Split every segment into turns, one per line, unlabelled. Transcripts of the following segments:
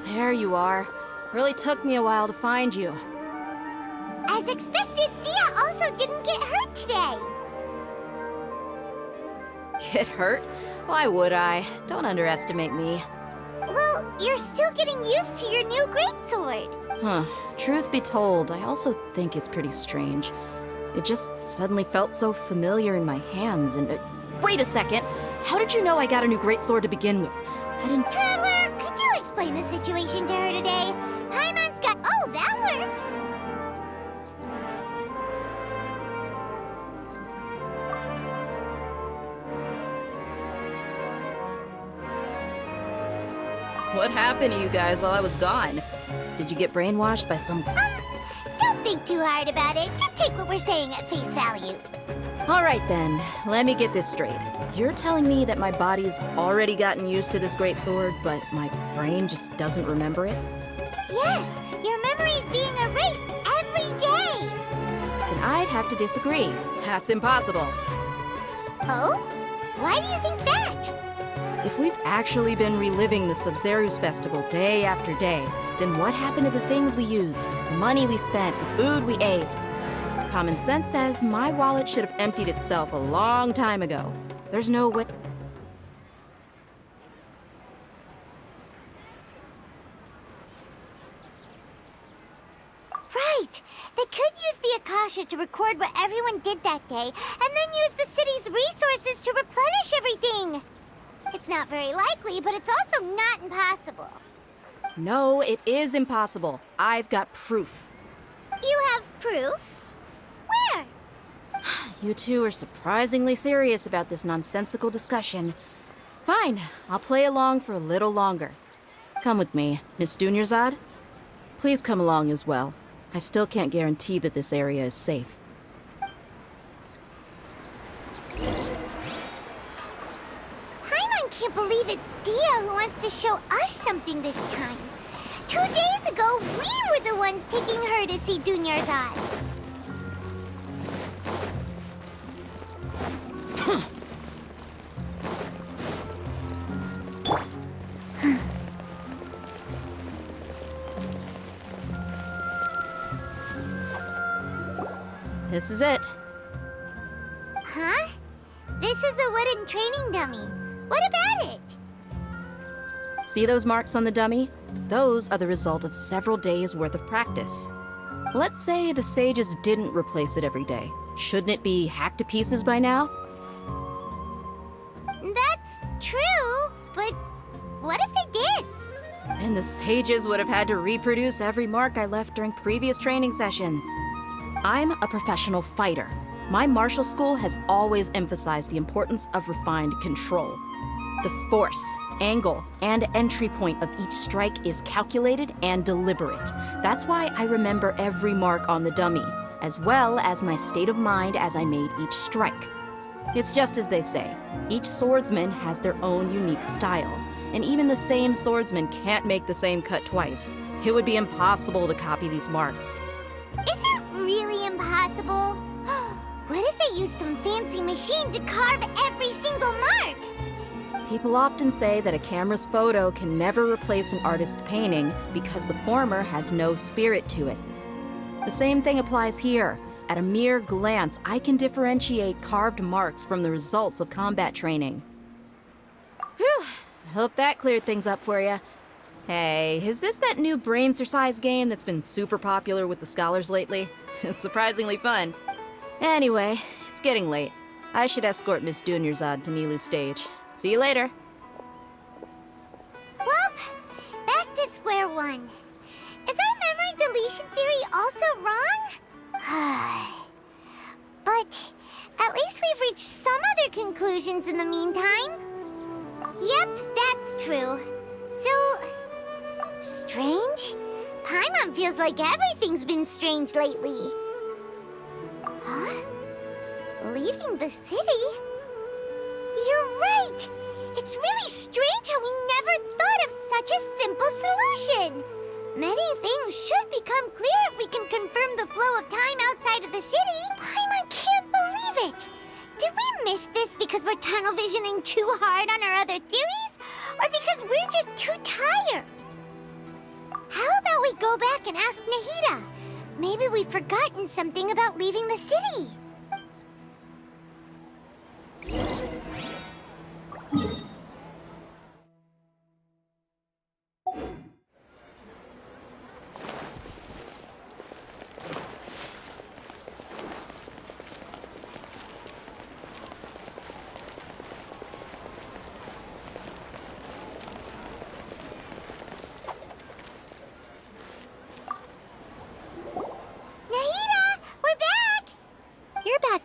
There you are. Really took me a while to find you.
As expected, Dia also didn't get hurt today.
Get hurt? Why would I? Don't underestimate me.
Well, you're still getting used to your new greatsword.
Huh. Truth be told, I also think it's pretty strange. It just suddenly felt so familiar in my hands and... wait a second! How did you know I got a new greatsword to begin with? I didn't...
Traveler, could you explain the situation to her today? Paimon's got... Oh, that works!
What happened to you guys while I was gone? Did you get brainwashed by some...
Don't think too hard about it. Just take what we're saying at face value.
Alright then, let me get this straight. You're telling me that my body's already gotten used to this greatsword, but my brain just doesn't remember it?
Yes, your memory's being erased every day.
Then I'd have to disagree. That's impossible.
Oh? Why do you think that?
If we've actually been reliving the Sumeru's festival day after day, then what happened to the things we used, the money we spent, the food we ate? Common sense says my wallet should have emptied itself a long time ago. There's no way...
Right! They could use the Akasha to record what everyone did that day, and then use the city's resources to replenish everything! It's not very likely, but it's also not impossible.
No, it is impossible. I've got proof.
You have proof? Where?
You two are surprisingly serious about this nonsensical discussion. Fine, I'll play along for a little longer. Come with me, Miss Dunyarzad. Please come along as well. I still can't guarantee that this area is safe.
Paimon can't believe it's Dia who wants to show us something this time. 2 days ago, we were the ones taking her to see Dunyarzad.
This is it.
Huh? This is a wooden training dummy. What about it?
See those marks on the dummy? Those are the result of several days' worth of practice. Let's say the sages didn't replace it every day. Shouldn't it be hacked to pieces by now?
That's true, but what if they did?
Then the sages would have had to reproduce every mark I left during previous training sessions. I'm a professional fighter. My martial school has always emphasized the importance of refined control. The force, angle, and entry point of each strike is calculated and deliberate. That's why I remember every mark on the dummy, as well as my state of mind as I made each strike. It's just as they say, each swordsman has their own unique style, and even the same swordsman can't make the same cut twice. It would be impossible to copy these marks.
Is it really impossible? What if they used some fancy machine to carve every single mark?
People often say that a camera's photo can never replace an artist's painting because the former has no spirit to it. The same thing applies here. At a mere glance, I can differentiate carved marks from the results of combat training. Whew, I hope that cleared things up for you. Hey, is this that new brain-exercise game that's been super popular with the scholars lately? It's surprisingly fun. Anyway, it's getting late. I should escort Miss Dunyarzad to Nilu's stage. See you later.
Well, back to square one. Is our memory deletion theory also wrong? But at least we've reached some other conclusions in the meantime. Yep, that's true. So, strange? Paimon feels like everything's been strange lately. Huh? Leaving the city? You're right! It's really strange how we never thought of such a simple solution! Many things should become clear if we can confirm the flow of time outside of the city. Paimon can't believe tunnel visioning too hard on our other theories, or because we're just too tired? How about we go back and ask Nahida? Maybe we've forgotten something about leaving the city.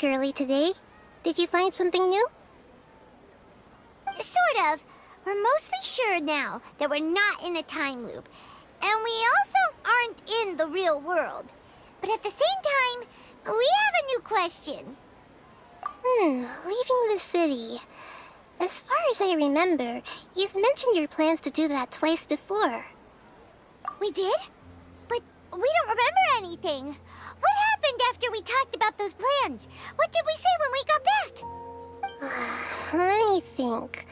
Early today. Did you find something new? Sort of. We're mostly sure now that we're not in a time loop. And we also aren't in the real world. But at the same time, we have a new question. Leaving the city. As far as I remember, you've mentioned your plans to do that twice before. We did? But we don't remember anything. What happened after we talked about those plans? What did we say when we got back? Let me think.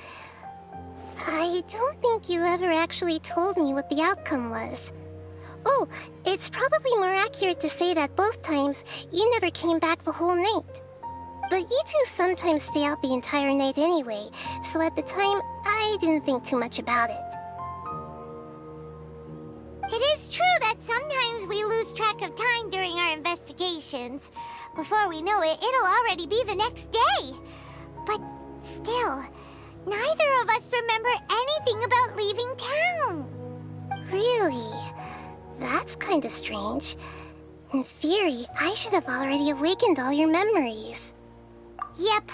I don't think you ever actually told me what the outcome was. Oh, it's probably more accurate to say that both times you never came back the whole night. But you two sometimes stay out the entire night anyway, so at the time, I didn't think too much about it. It is true that sometimes we lose track of time during our investigations. Before we know it, it'll already be the next day. But still, neither of us remember anything about leaving town. Really? That's kind of strange. In theory, I should have already awakened all your memories. Yep.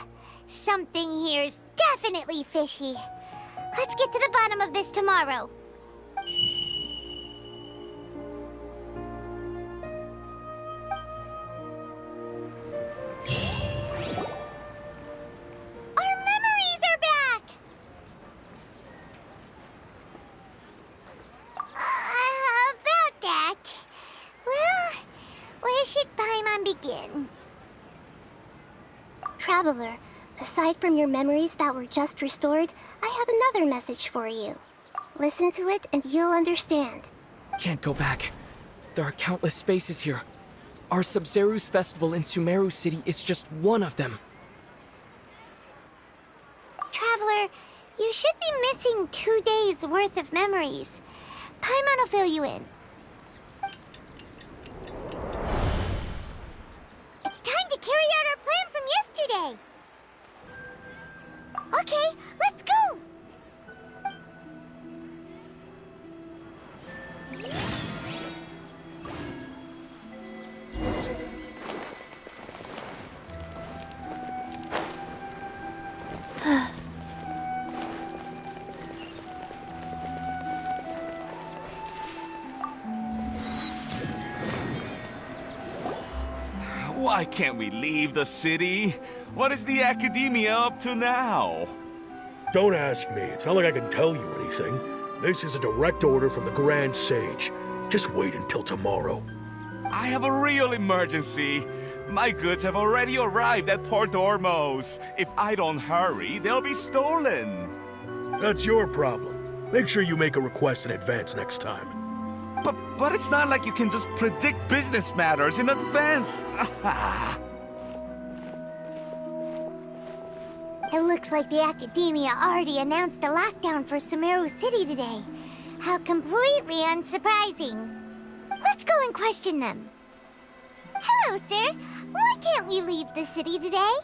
Something here's definitely fishy. Let's get to the bottom of this tomorrow. Our memories are back! About that... Well, where should Paimon begin? Traveler, aside from your memories that were just restored, I have another message for you. Listen to it and you'll understand.
Can't go back. There are countless spaces here. Our Sub-Zeru's festival in Sumeru City is just one of them.
Traveler, you should be missing 2 days' worth of memories. Paimon will fill you in. It's time to carry out our plan from yesterday. Okay, let's go!
Why can't we leave the city? What is the academia up to now?
Don't ask me. It's not like I can tell you anything. This is a direct order from the Grand Sage. Just wait until tomorrow.
I have a real emergency. My goods have already arrived at Port Ormos. If I don't hurry, they'll be stolen.
That's your problem. Make sure you make a request in advance next time.
But it's not like you can just predict business matters in advance.
It looks like the Academia already announced a lockdown for Sumeru City today. How completely unsurprising. Let's go and question them. Hello, sir. Why can't we leave the city today?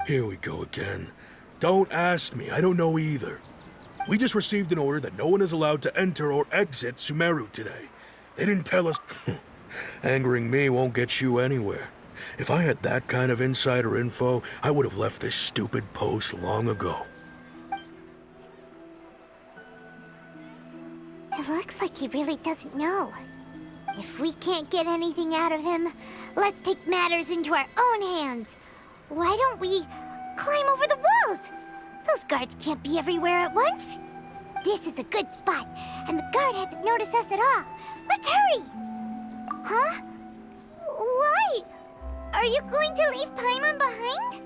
Here we go again. Don't ask me. I don't know either. We just received an order that no one is allowed to enter or exit Sumeru today. They didn't tell us... Angering me won't get you anywhere. If I had that kind of insider info, I would have left this stupid post long ago.
It looks like he really doesn't know. If we can't get anything out of him, let's take matters into our own hands. Why don't we climb over the walls? Those guards can't be everywhere at once. This is a good spot, and the guard hasn't noticed us at all. Let's hurry! Huh? Why? Are you going to leave Paimon behind?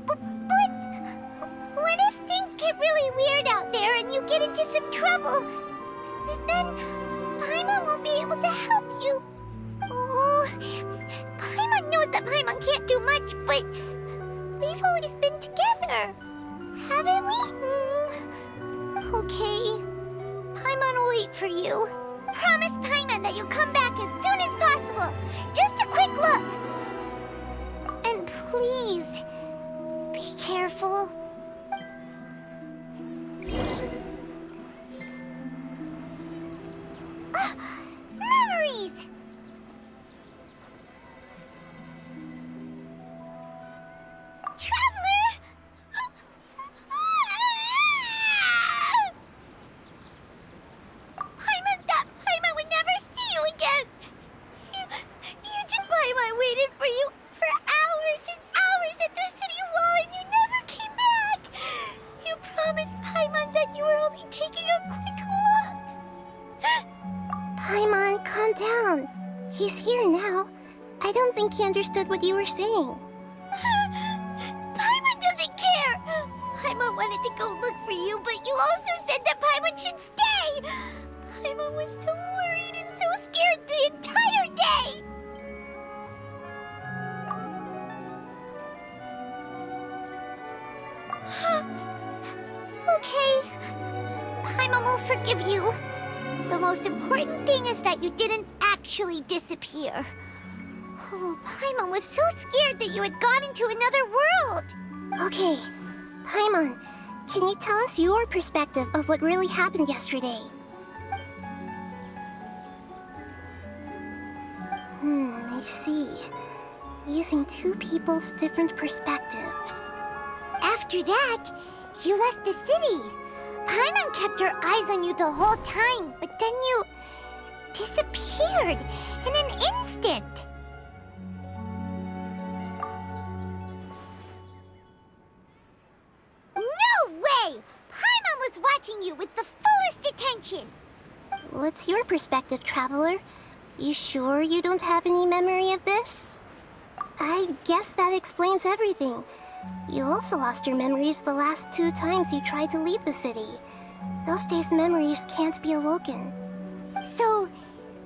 But get really weird out there and you get into some trouble, then Paimon won't be able to help you. Oh, Paimon knows that Paimon can't do much, but we've always been together, haven't we? Okay. Paimon will wait for you. Promise Paimon that you'll come back as soon as possible. Just a quick look. And please, be careful. Memories! Traveler! Paimon would never see you again! Paimon waited for you for hours and hours at the city wall and you never came back! You promised Paimon that you were only taking a quick look! Paimon, calm down. He's here now. I don't think he understood what you were saying. Paimon doesn't care! Paimon wanted to go look for you, but you also said that Paimon should stay! Paimon was so worried and so scared the entire day! Okay. Paimon will forgive you. The most important thing is that you didn't actually disappear. Oh, Paimon was so scared that you had gone into another world. Okay. Paimon, can you tell us your perspective of what really happened yesterday? I see. Using two people's different perspectives. After that, you left the city. Paimon kept her eyes on you the whole time, but then you disappeared in an instant. No way! Paimon was watching you with the fullest attention. What's your perspective, Traveler? You sure you don't have any memory of this? I guess that explains everything. You also lost your memories the last 2 times you tried to leave the city. Those days' memories can't be awoken. So,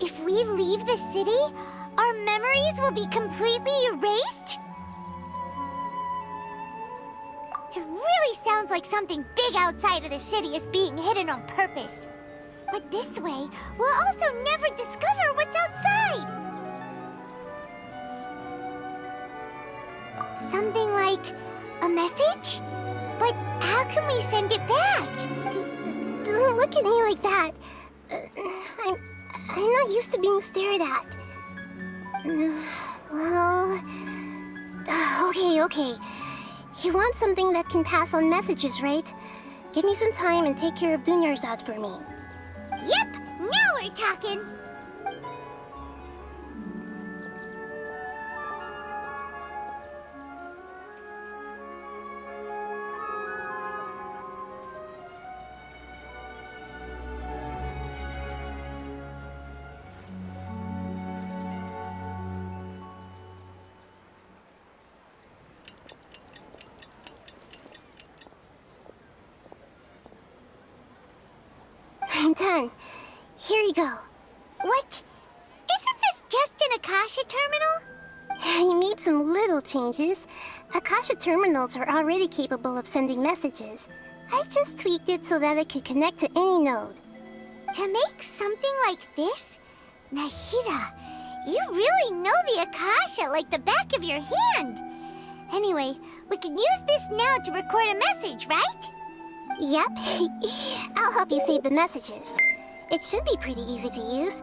if we leave the city, our memories will be completely erased? It really sounds like something big outside of the city is being hidden on purpose. But this way, we'll also never discover what's outside. Something like a message? But how can we send it back? Don't look at me like that. I'm not used to being stared at. Well... Okay. You want something that can pass on messages, right? Give me some time and take care of Dunyarzad for me. Yep! Now we're talking! I'm done. Here you go. What? Isn't this just an Akasha terminal? I made some little changes. Akasha terminals are already capable of sending messages. I just tweaked it so that it could connect to any node. To make something like this? Nahida, you really know the Akasha like the back of your hand. Anyway, we can use this now to record a message, right? Yep. I'll help you save the messages. It should be pretty easy to use.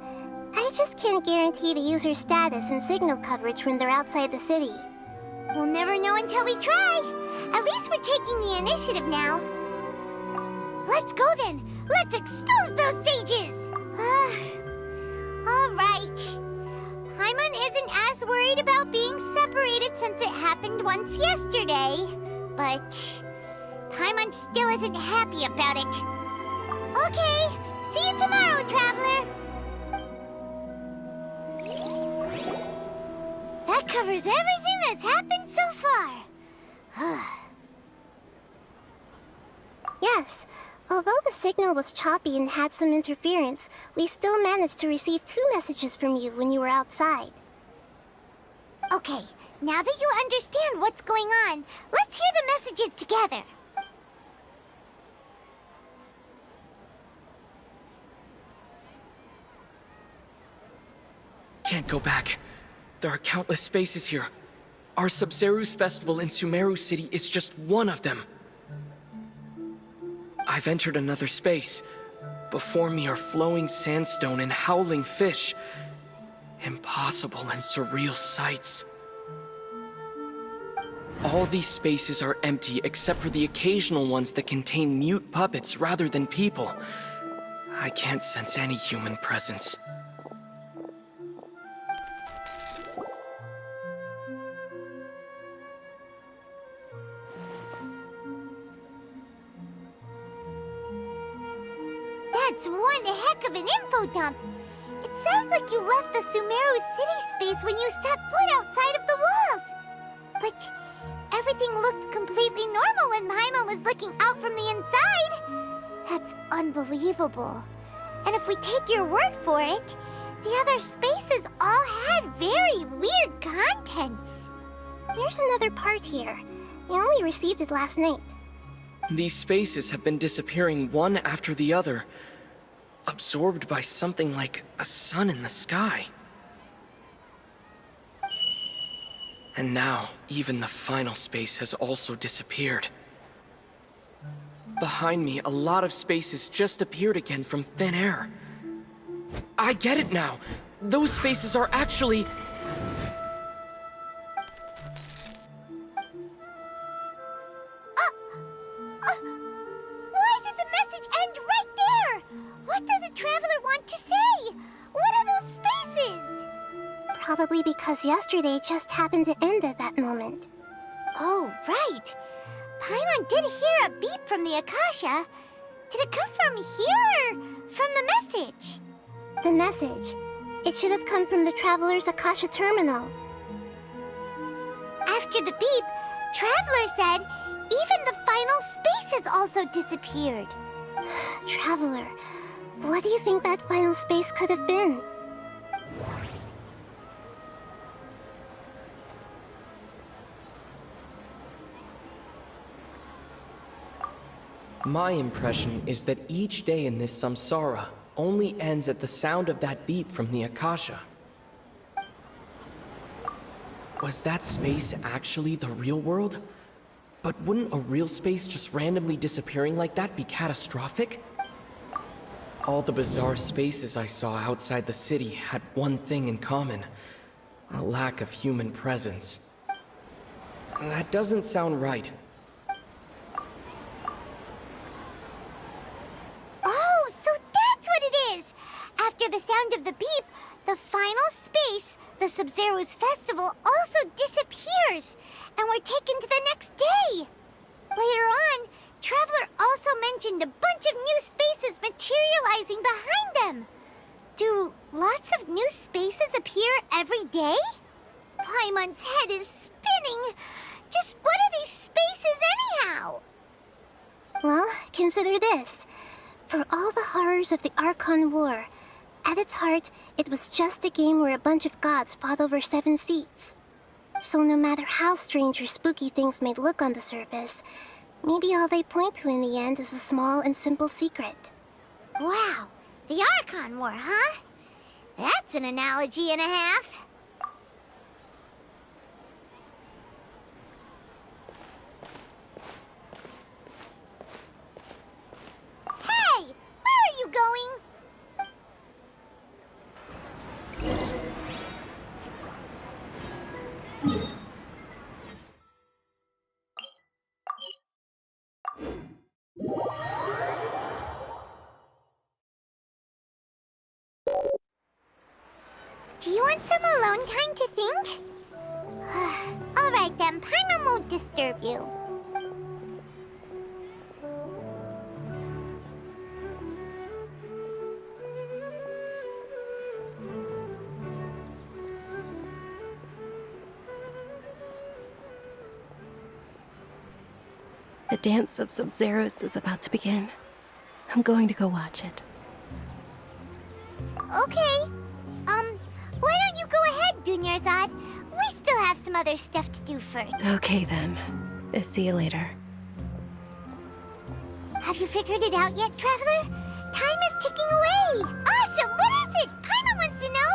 I just can't guarantee the user's status and signal coverage when they're outside the city. We'll never know until we try. At least we're taking the initiative now. Let's go then. Let's expose those sages. All right. Paimon isn't as worried about being separated since it happened once yesterday. But Paimon still isn't happy about it. Okay, see you tomorrow, Traveler. That covers everything that's happened so far. Yeah, Yes. Although the signal was choppy and had some interference, we still managed to receive 2 messages from you when you were outside. Okay, now that you understand what's going on, let's hear the messages together.
Can't go back. There are countless spaces here. Our Sub-Zeru's festival in Sumeru City is just one of them. I've entered another space. Before me are flowing sandstone and howling fish. Impossible and surreal sights. All these spaces are empty except for the occasional ones that contain mute puppets rather than people. I can't sense any human presence.
That's one heck of an info dump. It sounds like you left the Sumeru city space when you set foot outside of the walls. But everything looked completely normal when Paimon was looking out from the inside. That's unbelievable. And if we take your word for it, the other spaces all had very weird contents. There's another part here. We only received it last night.
These spaces have been disappearing one after the other, absorbed by something like a sun in the sky. And now, even the final space has also disappeared. Behind me, a lot of spaces just appeared again from thin air. I get it now! Those spaces are actually...
Why did the message end right there? What did the traveler want to say? What are those spaces? Probably because yesterday just happened to end at that moment. Oh, right. Paimon did hear a beep from the Akasha. Did it come from here or from the message? The message. It should have come from the Traveler's Akasha terminal. After the beep, Traveler said even the final space has also disappeared. Traveler, what do you think that final space could have been?
My impression is that each day in this samsara only ends at the sound of that beep from the Akasha. Was that space actually the real world? But wouldn't a real space just randomly disappearing like that be catastrophic? All the bizarre spaces I saw outside the city had one thing in common: a lack of human presence. That doesn't sound right.
Oh, so that's what it is! After the sound of the beep, the final space, the Sub-Zeru's festival, also disappears, and we're taken to the next day. Later on, Traveler also mentioned a bunch of new spaces materializing behind them. Do lots of new spaces appear every day? Paimon's head is spinning. Just what are these spaces anyhow? Well, consider this. For all the horrors of the Archon War, at its heart, it was just a game where a bunch of gods fought over 7 seats. So no matter how strange or spooky things may look on the surface, maybe all they point to in the end is a small and simple secret. Wow, the Archon War, huh? That's an analogy and a half. Hey, where are you going? Do you want some alone time to think? All right then, Paimon won't disturb you.
The dance of Sub-Zeros is about to begin. I'm going to go watch it.
Okay. Why don't you go ahead, Dunyarzad? We still have some other stuff to do first.
Okay then. See you later.
Have you figured it out yet, Traveler? Time is ticking away. Awesome! What is it? Paimon wants to know.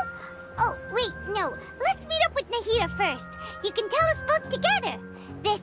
Oh, wait, no. Let's meet up with Nahida first. You can tell us both together. This